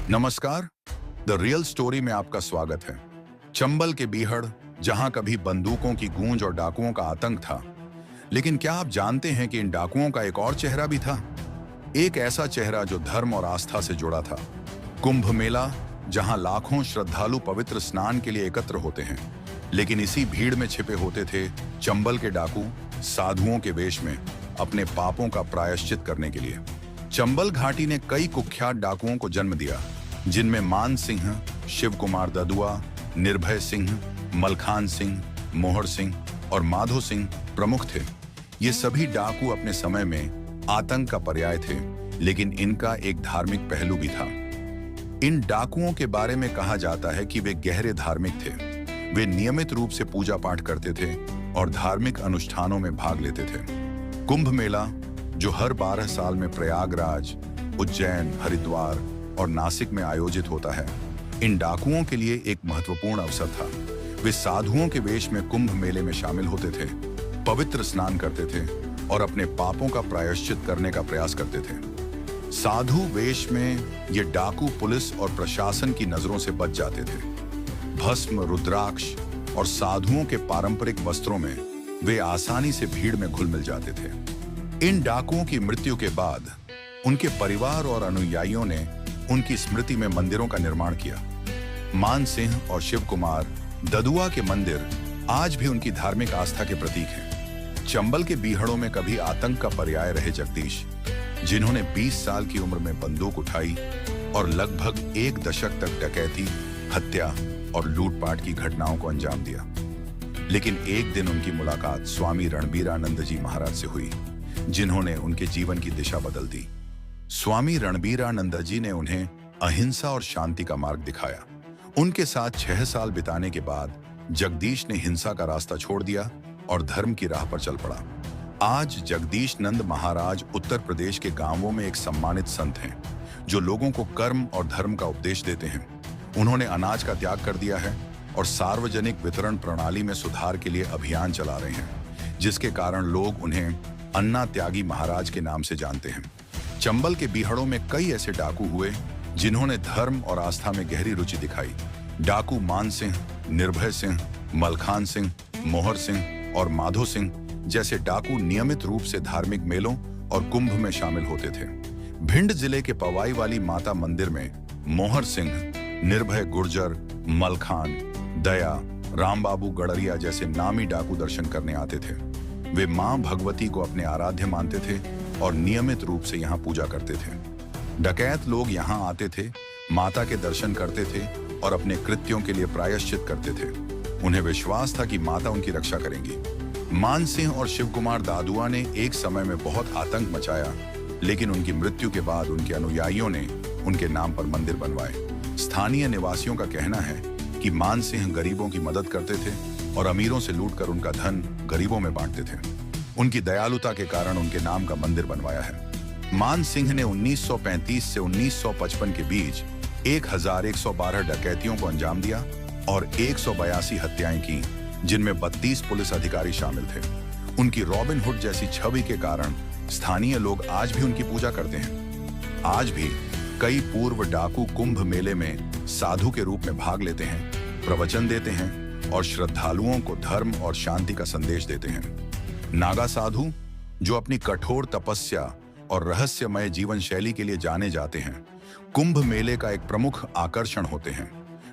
नमस्कार, the real story में आपका स्वागत है। चंबल के बीहड़, जहां कभी बंदूकों की गूंज और डाकुओं का आतंक था, लेकिन क्या आप जानते हैं कि इन डाकुओं का एक और चेहरा भी था? एक ऐसा चेहरा जो धर्म और आस्था से जुड़ा था। कुंभ मेला, जहां लाखों श्रद्धालु पवित्र स्नान के लिए एकत्र होते हैं, लेकिन इसी भीड़ में छिपे होते थे चंबल के डाकू, साधुओं के वेश में, अपने पापों का प्रायश्चित करने के लिए। चंबल घाटी ने कई कुख्यात डाकुओं को जन्म दिया, जिनमें मान सिंह, शिव कुमार ददुआ, निर्भय सिंह, मलखान सिंह, मोहर सिंह और माधो सिंह प्रमुख थे। ये सभी डाकू अपने समय में आतंक का पर्याय थे, लेकिन इनका एक धार्मिक पहलू भी था। इन डाकुओं के बारे में कहा जाता है कि वे गहरे धार्मिक थे। वे नियमित रूप से पूजा पाठ करते थे और धार्मिक अनुष्ठानों में भाग लेते थे। कुंभ मेला, जो हर 12 साल में प्रयागराज, उज्जैन, हरिद्वार और नासिक में आयोजित होता है, इन डाकुओं के लिए एक महत्वपूर्ण अवसर था। वे साधुओं के वेश में कुंभ मेले में शामिल होते थे, पवित्र स्नान करते थे और अपने पापों का प्रायश्चित करने का प्रयास करते थे। साधु वेश में ये डाकू पुलिस और प्रशासन की नजरों से बच जाते थे। भस्म, रुद्राक्ष और साधुओं के पारंपरिक वस्त्रों में वे आसानी से भीड़ में घुल मिल जाते थे। इन डाकुओं की मृत्यु के बाद उनके परिवार और अनुयायियों ने उनकी स्मृति में मंदिरों का निर्माण किया। मान सिंह और शिव कुमार ददुआ के मंदिर आज भी उनकी धार्मिक आस्था के प्रतीक हैं। चंबल के बीहड़ों में कभी आतंक का पर्याय रहे जगदीश, जिन्होंने 20 साल की उम्र में बंदूक उठाई और लगभग 1 दशक तक डकैती, हत्या और लूटपाट की घटनाओं को अंजाम दिया। लेकिन एक दिन उनकी मुलाकात स्वामी रणबीरानंद जी महाराज से हुई, जिन्होंने उनके जीवन की दिशा बदल दी। स्वामी रणबीरानंद जी ने उन्हें अहिंसा और शांति का मार्ग दिखाया। उनके साथ 6 साल बिताने के बाद जगदीश ने हिंसा का रास्ता छोड़ दिया और धर्म की राह पर चल पड़ा। आज जगदीश नंद महाराज उत्तर प्रदेश के गांवों में एक सम्मानित संत हैं, जो लोगों को कर्म और धर्म का उपदेश देते हैं। उन्होंने अनाज का त्याग कर दिया है और सार्वजनिक वितरण प्रणाली में सुधार के लिए अभियान चला रहे हैं, जिसके कारण लोग उन्हें अन्ना त्यागी महाराज के नाम से जानते हैं। चंबल के बीहड़ों में कई ऐसे डाकू हुए जिन्होंने धर्म और आस्था में गहरी रुचि दिखाई। डाकू मान सिंह, निर्भय सिंह, मलखान सिंह, मोहर सिंह और माधो सिंह जैसे डाकू नियमित रूप से धार्मिक मेलों और कुंभ में शामिल होते थे। भिंड जिले के पवाई वाली माता मंदिर में मोहर सिंह, निर्भय गुर्जर, मलखान, दया, रामबाबू गड़रिया जैसे नामी डाकू दर्शन करने आते थे। वे मां भगवती को अपने आराध्य मानते थे और नियमित रूप से यहाँ पूजा करते थे। डकैत लोग यहाँ आते थे, माता के दर्शन करते थे और अपने कृत्यों के लिए प्रायश्चित करते थे। उन्हें विश्वास था कि माता उनकी रक्षा करेंगी। मान सिंह और शिव कुमार दादुआ ने एक समय में बहुत आतंक मचाया, लेकिन उनकी मृत्यु के बाद उनके अनुयायियों ने उनके नाम पर मंदिर बनवाए। स्थानीय निवासियों का कहना है कि मान सिंह गरीबों की मदद करते थे और अमीरों से लूटकर उनका धन गरीबों में बांटते थे। उनकी दयालुता के कारण उनके नाम का मंदिर बनवाया है। मान सिंह ने 1935 से 1955 के बीच 1112 डकैतियों को अंजाम दिया और 182 हत्याएं की, जिनमें 32 पुलिस अधिकारी शामिल थे। उनकी रॉबिन हुड जैसी छवि के कारण स्थानीय लोग आज भी उनकी पूजा करते हैं। आज भी कई पूर्व डाकू कुंभ मेले में साधु के रूप में भाग लेते हैं, प्रवचन देते हैं और श्रद्धालुओं को धर्म और शांति का संदेश देते हैं। नागा साधु, जो अपनी कठोर तपस्या और रहस्यमय जीवन शैली के लिए जाने जाते हैं, कुंभ मेले का एक प्रमुख आकर्षण होते हैं।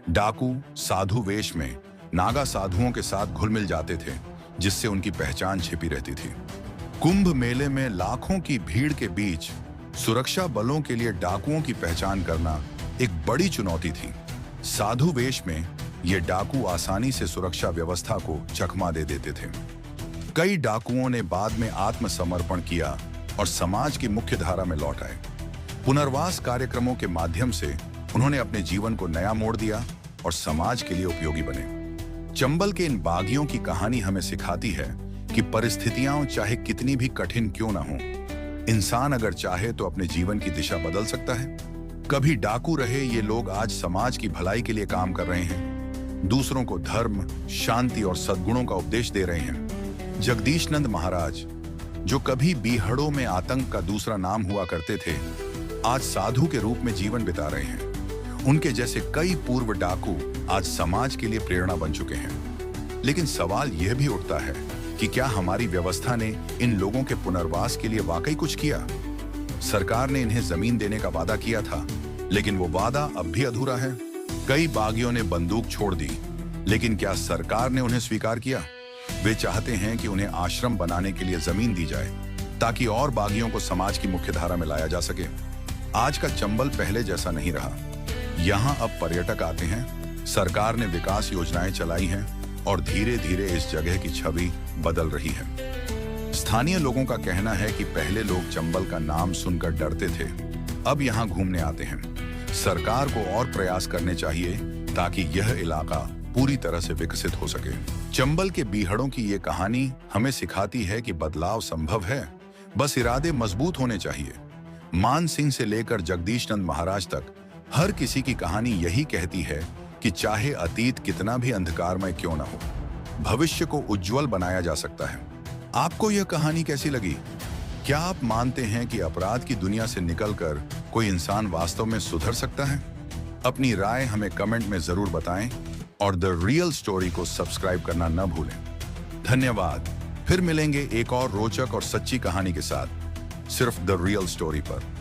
डाकू साधु वेश में नागा साधुओं के साथ घुल मिल जाते थे, जिससे उनकी पहचान छिपी रहती थी। कुंभ मेले में लाखों की भीड़ के बीच सुरक्षा बलों के लिए डाकुओं की पहचान करना एक बड़ी चुनौती थी। साधु वेश में ये डाकू आसानी से सुरक्षा व्यवस्था को चकमा दे देते थे। कई डाकुओं ने बाद में आत्मसमर्पण किया और समाज की मुख्य धारा में लौट आए। पुनर्वास कार्यक्रमों के माध्यम से उन्होंने अपने जीवन को नया मोड़ दिया और समाज के लिए उपयोगी बने। चंबल के इन बागियों की कहानी हमें सिखाती है कि परिस्थितियां चाहे कितनी भी कठिन क्यों ना हो, इंसान अगर चाहे तो अपने जीवन की दिशा बदल सकता है। कभी डाकू रहे ये लोग आज समाज की भलाई के लिए काम कर रहे हैं, दूसरों को धर्म, शांति और सद्गुणों का उपदेश दे रहे हैं। जगदीश नंद महाराज, जो कभी बीहड़ों में आतंक का दूसरा नाम हुआ करते थे, आज साधु के रूप में जीवन बिता रहे हैं। उनके जैसे कई पूर्व डाकू आज समाज के लिए प्रेरणा बन चुके हैं। लेकिन सवाल यह भी उठता है कि क्या हमारी व्यवस्था ने इन लोगों के पुनर्वास के लिए वाकई कुछ किया? सरकार ने इन्हें जमीन देने का वादा किया था, लेकिन वो वादा अब भी अधूरा है। कई बागियों ने बंदूक छोड़ दी, लेकिन क्या सरकार ने उन्हें स्वीकार किया? वे चाहते हैं कि उन्हें आश्रम बनाने के लिए जमीन दी जाए, ताकि और बागियों को समाज की मुख्यधारा में लाया जा सके। आज का चंबल पहले जैसा नहीं रहा। यहाँ अब पर्यटक आते हैं, सरकार ने विकास योजनाएं चलाई हैं और धीरे धीरे इस जगह की छवि बदल रही है। स्थानीय लोगों का कहना है कि पहले लोग चंबल का नाम सुनकर डरते थे, अब यहाँ घूमने आते हैं। सरकार को और प्रयास करने चाहिए ताकि यह इलाका पूरी तरह से विकसित हो सके। चंबल के बीहड़ों की ये कहानी हमें सिखाती है कि बदलाव संभव है, बस इरादे मजबूत होने चाहिए। मान सिंह से लेकर जगदीश नंद महाराज तक हर किसी की कहानी यही कहती है कि चाहे अतीत कितना भी अंधकारमय क्यों ना हो, भविष्य को उज्जवल बनाया जा सकता है। आपको यह कहानी कैसी लगी? क्या आप मानते हैं कि अपराध की दुनिया से निकलकर कोई इंसान वास्तव में सुधर सकता है? अपनी राय हमें कमेंट में जरूर बताएं और द रियल स्टोरी को सब्सक्राइब करना न भूलें। धन्यवाद। फिर मिलेंगे एक और रोचक और सच्ची कहानी के साथ, सिर्फ द रियल स्टोरी पर।